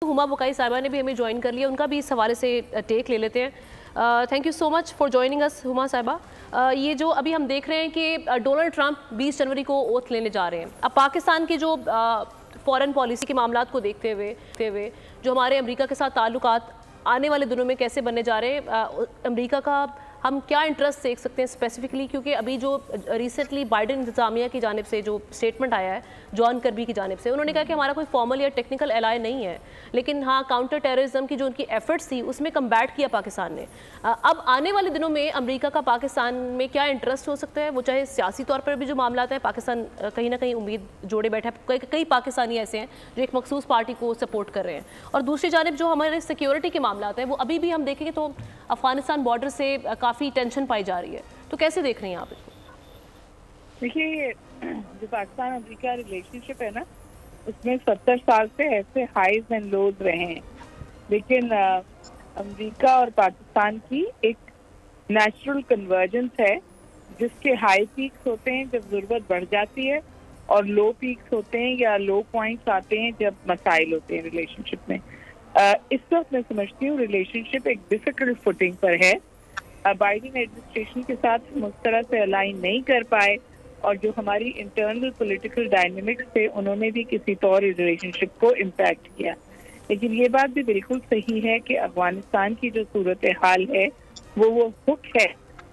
हुमा बुकाई साहिबा ने भी हमें ज्वाइन कर लिया, उनका भी इस हवाले से टेक ले लेते हैं। Thank you so much for joining us Huma साहिबा। ये जो अभी हम देख रहे हैं कि डोनाल्ड ट्रंप 20 जनवरी को ओथ लेने जा रहे हैं। अब पाकिस्तान की जो फॉरेन पॉलिसी के मामलात को देखते हुए जो हमारे अमेरिका के साथ ताल्लुकात आने वाले दिनों में कैसे बनने जा रहे हैं, अमेरिका का हम क्या इंटरेस्ट देख सकते हैं स्पेसिफिकली, क्योंकि अभी जो रिसेंटली बाइडेन इंतजामिया की जानिब से जो स्टेटमेंट आया है जॉन कर्बी की जानिब से, उन्होंने कहा कि हमारा कोई फॉर्मल या टेक्निकल एलाय नहीं है, लेकिन हाँ काउंटर टेररिज्म की जो उनकी एफर्ट्स थी उसमें कम्बैट किया पाकिस्तान ने। अब आने वाले दिनों में अमेरिका का पाकिस्तान में क्या इंटरेस्ट हो सकता है, वो चाहे सियासी तौर पर भी जो मामला है, पाकिस्तान कहीं ना कहीं उम्मीद जोड़े बैठा है, कई पाकिस्तानी ऐसे हैं जो एक मखसूस पार्टी को सपोर्ट कर रहे हैं, और दूसरी जानिब जो हमारे सिक्योरिटी के मामला हैं वो अभी भी हम देखेंगे तो अफगानिस्तान बॉर्डर से काफ़ी टेंशन पाई जा रही है, तो कैसे देख रहे हैं आप इसको? देखिए, जो पाकिस्तान अमेरिका रिलेशनशिप है ना, उसमें 70 साल से ऐसे हाईज एंड लोज रहे हैं, लेकिन अमेरिका और पाकिस्तान की एक नेचुरल कन्वर्जेंस है, जिसके हाई पीक्स होते हैं जब जरूरत बढ़ जाती है, और लो पीक्स होते हैं या लो पॉइंट्स आते हैं जब मसाइल होते हैं रिलेशनशिप में। इस वक्त मैं समझती हूँ रिलेशनशिप एक डिफिकल्ट फुटिंग पर है। बाइडेन एडमिनिस्ट्रेशन के साथ हम उस तरह से अलाइन नहीं कर पाए, और जो हमारी इंटरनल पॉलिटिकल डायनेमिक्स थे उन्होंने भी किसी तौर रिलेशनशिप को इम्पैक्ट किया। लेकिन ये बात भी बिल्कुल सही है कि अफगानिस्तान की जो सूरत हाल है वो हुक है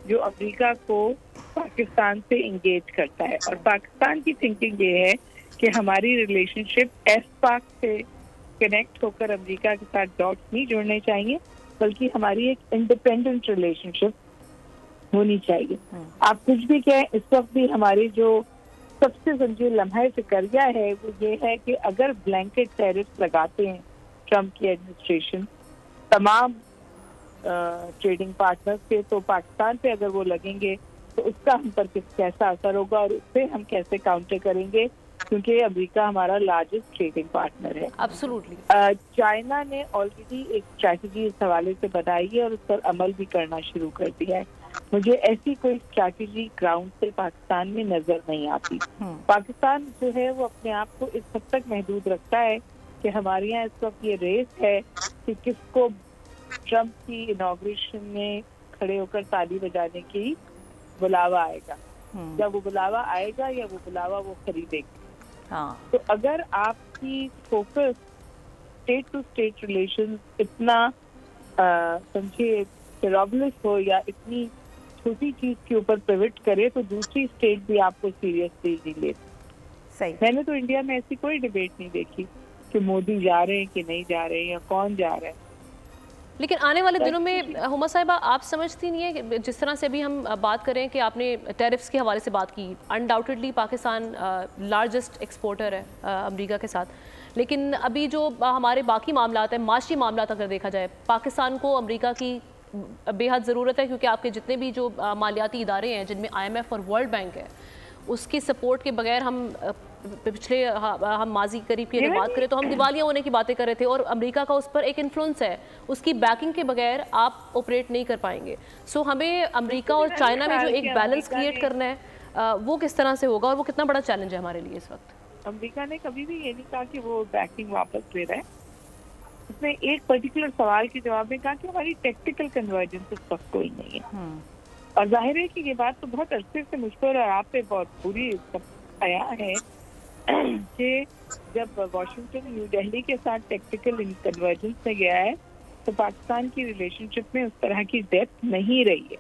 जो अमेरिका को पाकिस्तान से इंगेज करता है, और पाकिस्तान की थिंकिंग ये है कि हमारी रिलेशनशिप एफ पाक से कनेक्ट होकर अमेरिका के साथ डॉट्स नहीं जुड़ने चाहिए, बल्कि हमारी एक इंडिपेंडेंट रिलेशनशिप होनी चाहिए। आप कुछ भी कहें, इस वक्त भी हमारी जो सबसे संजीव लम्हा फिक्रिया है वो ये है कि अगर ब्लैंकेट टैरिफ लगाते हैं ट्रंप की एडमिनिस्ट्रेशन तमाम ट्रेडिंग पार्टनर्स के, तो पाकिस्तान पे अगर वो लगेंगे तो उसका हम पर कैसा असर होगा और उससे हम कैसे काउंटर करेंगे, क्योंकि अमेरिका हमारा लार्जेस्ट ट्रेडिंग पार्टनर है। एब्सोल्युटली। चाइना ने ऑलरेडी एक स्ट्रैटेजी इस हवाले से बनाई है और उस पर अमल भी करना शुरू कर दिया है। मुझे ऐसी कोई स्ट्रैटेजी ग्राउंड से पाकिस्तान में नजर नहीं आती। पाकिस्तान जो है वो अपने आप को इस हद तक महदूद रखता है कि हमारे यहाँ इस वक्त ये रेस है कि किसको ट्रंप की इनॉग्रेशन में खड़े होकर ताली बजाने की बुलावा आएगा, या वो बुलावा आएगा या वो बुलावा वो खरीदेगा। तो अगर आपकी focus state to state relation इतना समझिए प्रॉब्लम हो या इतनी छोटी चीज के ऊपर पिवट करे, तो दूसरी स्टेट भी आपको सीरियसली नहीं लेती। सही। मैंने तो इंडिया में ऐसी कोई डिबेट नहीं देखी कि मोदी जा रहे हैं कि नहीं जा रहे हैं या कौन जा रहा है। लेकिन आने वाले दिनों में हुमा साहिबा आप समझती नहीं है कि जिस तरह से अभी हम बात करें कि आपने टैरिफ्स के हवाले से बात की, अनडाउटेडली पाकिस्तान लार्जेस्ट एक्सपोर्टर है अमेरिका के साथ, लेकिन अभी जो हमारे बाकी मामलात हैं, माशी मामलात अगर देखा जाए, पाकिस्तान को अमेरिका की बेहद ज़रूरत है, क्योंकि आपके जितने भी जो मालियाती इदारे हैं जिनमें IMF और वर्ल्ड बैंक है, उसकी सपोर्ट के बगैर हम माजी करीब की अगर बात करें तो हम दिवालिया होने की बातें कर रहे थे, और अमेरिका का उस पर एक इन्फ्लुएंस है, उसकी बैकिंग के बगैर आप ऑपरेट नहीं कर पाएंगे। सो हमें अमेरिका और चाइना में जो एक बैलेंस क्रिएट करना है वो किस तरह से होगा, और वो कितना बड़ा चैलेंज है हमारे लिए इस वक्त? अमेरिका ने कभी भी ये नहीं कहा कि वो बैकिंग वापस ले रहा है। उसने एक पर्टिकुलर सवाल के जवाब में कहा कि हमारी टेक्निकल कन्वर्जेंस इस वक्त कोई नहीं है, और जाहिर है कि ये बात तो बहुत अरसे से मुझ पर और आप पे बहुत बुरी आया है कि जब वाशिंगटन न्यू दिल्ली के साथ टेक्निकल कन्वर्जेंस में गया है तो पाकिस्तान की रिलेशनशिप में उस तरह की डेप्थ नहीं रही है।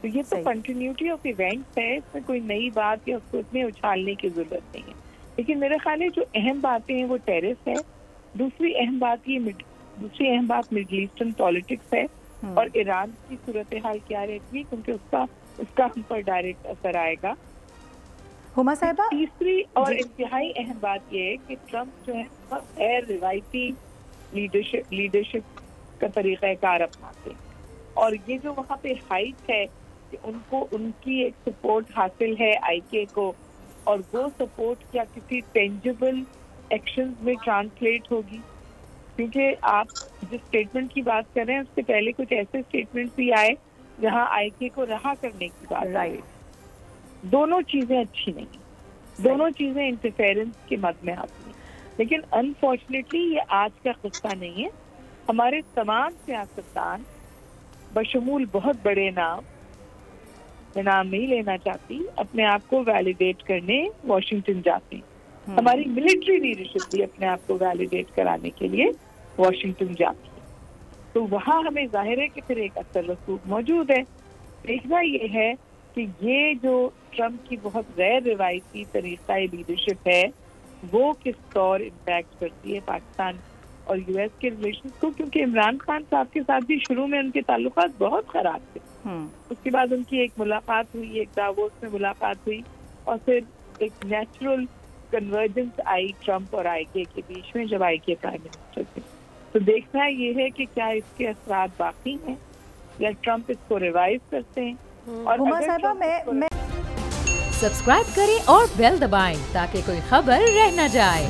तो ये तो कंटिन्यूटी ऑफ इवेंट्स है, इसमें कोई नई बात या उसको इसमें उछालने की जरूरत नहीं है। लेकिन मेरे ख्याल है जो अहम बातें हैं वो टेरिफ है, दूसरी अहम बात मिडिल ईस्टर्न पॉलिटिक्स है, और ईरान की सूरत हाल क्या रहेगी, क्योंकि उसका हम पर डायरेक्ट असर आएगा। हुमा साहिबा, तीसरी और इंतहाई अहम बात यह है कि ट्रंप जो है रिवायती लीडरशिप का तरीक़ाकार अपनाते हैं, और ये जो वहाँ पे हाइट है कि उनको उनकी एक सपोर्ट हासिल है IK को, और वो सपोर्ट क्या किसी टेंजिबल एक्शंस में ट्रांसलेट होगी, क्योंकि आप जिस स्टेटमेंट की बात कर रहे हैं उससे पहले कुछ ऐसे स्टेटमेंट भी आए जहां IK को रहा करने की बात आई। दोनों चीजें अच्छी नहीं, दोनों चीजें इंटरफेरेंस के मद में आती हैं। लेकिन अनफॉर्चुनेटली ये आज का किस्सा नहीं है। हमारे तमाम सियासतदान बशमूल बहुत बड़े नाम, मैं नाम नहीं लेना चाहती, अपने आप को वैलिडेट करने वॉशिंगटन जाते हैं। हमारी मिलिट्री लीडरशिप भी अपने आप को वैलिडेट कराने के लिए वॉशिंगटन जाती है। तो वहाँ हमें जाहिर है कि फिर एक असर रसूख मौजूद है। देखना ये है कि ये जो ट्रम्प की बहुत गैर रिवायती तरीका लीडरशिप है वो किस तौर इम्पैक्ट करती है पाकिस्तान और यूएस के रिलेशन को, क्योंकि इमरान खान साहब के साथ भी शुरू में उनके ताल्लुकात बहुत खराब थे। उसके बाद उनकी एक मुलाकात हुई, एक दावोस में मुलाकात हुई और फिर एक नेचुरल कन्वर्जेंस आई ट्रम्प और आईके के बीच में जब आईके प्राइम मिनिस्टर थे। तो देखना ये है कि क्या इसके असरात बाकी हैं या ट्रम्प इसको रिवाइव करते हैं। और हुमा साहिबा मैं सब्सक्राइब करें और बेल दबाएं ताकि कोई खबर रह न जाए।